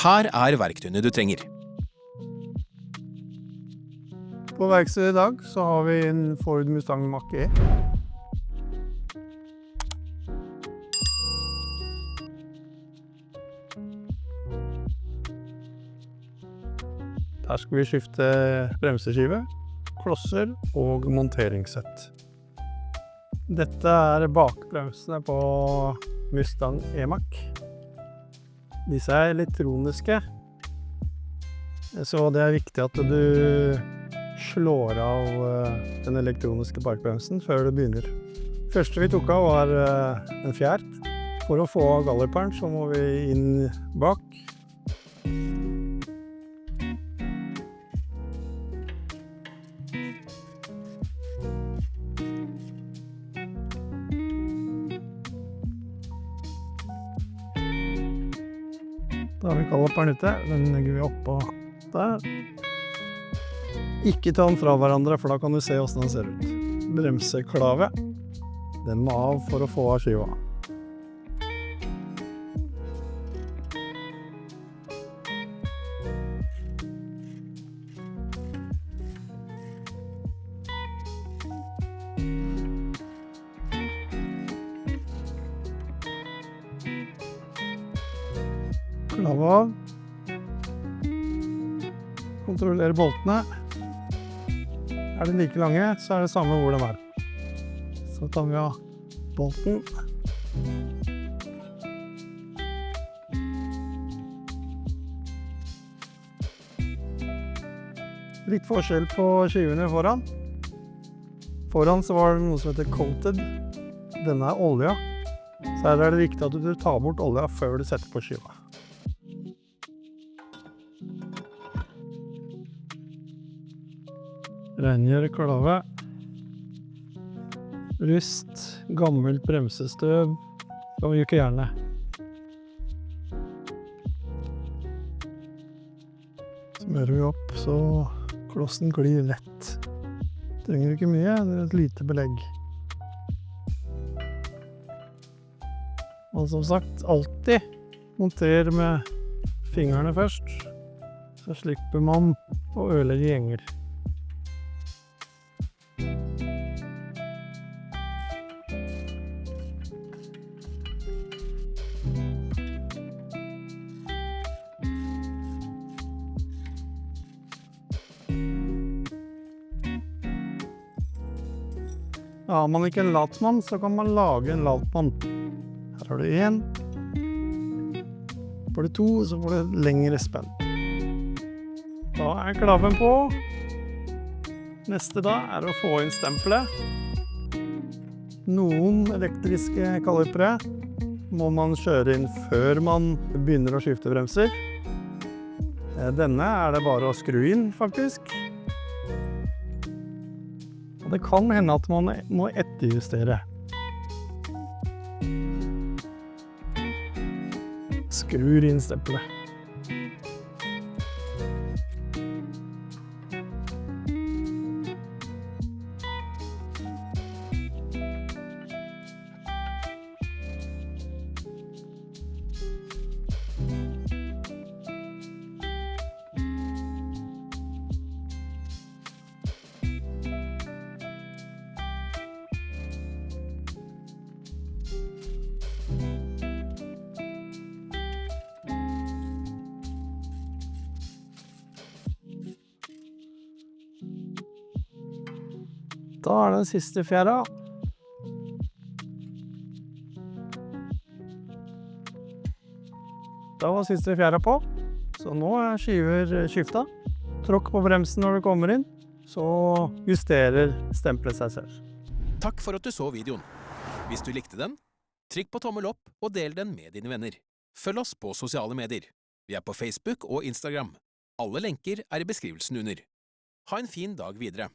Her verktøyene du trenger. På verkstedet I dag så har vi en Ford Mustang Mach-E. Her skal vi skifte bremseskive, klosser og monteringssett. Dette bakbremsene på Mustang E-Mach. Disse elektroniske, så det viktig at du slår av den elektroniske bakbremsen før du begynner. Første vi tok av var en fjert. For å få av galliperen så må vi inn bak. Da har vi galliperen ute, den legger vi oppå der. Ikke ta den fra hverandre, for da kan du se hvordan den ser ut. Bremseklave, den må av for å få av skiva. Klave av. Kontrollere boltene. De like lange, så det samme hvor de Så tar vi av bolten. Litt forskjell på skivene foran. Foran så var det noe som heter coated. Denne olja. Så her det viktig at du tar bort olja før du setter på skiva. Rengjør klave, rust, gammelt bremsestøv, kan vi ikke gjerne. Smører vi opp så klossen glir lett. Trenger ikke mye, det et lite belegg. Og som sagt, alltid monter med fingrene først, så slipper man å ødelegge gjenger. Har man ikke en latmann, så kan man lage en latmann. Her har du en. Får du to, så får du lengre spenn. Da klaven på. Neste da å få inn stempelet. Noen elektriske kalipere må man kjøre inn før man begynner å skifte bremser. Denne det bare å skru inn, faktisk. Og det kan hende at man må etterjustere. Skrur inn stempelet. Da den siste fjæra. Da var siste fjæra på, så nå skiver skifta. Tråkk på bremsen når du kommer inn, så justerer stempelet seg selv. Takk for at du så videoen. Hvis du likte den, trykk på tommel opp og del den med dine venner. Følg oss på sosiale medier. Vi på Facebook og Instagram. Alle lenker i beskrivelsen under. Ha en fin dag videre.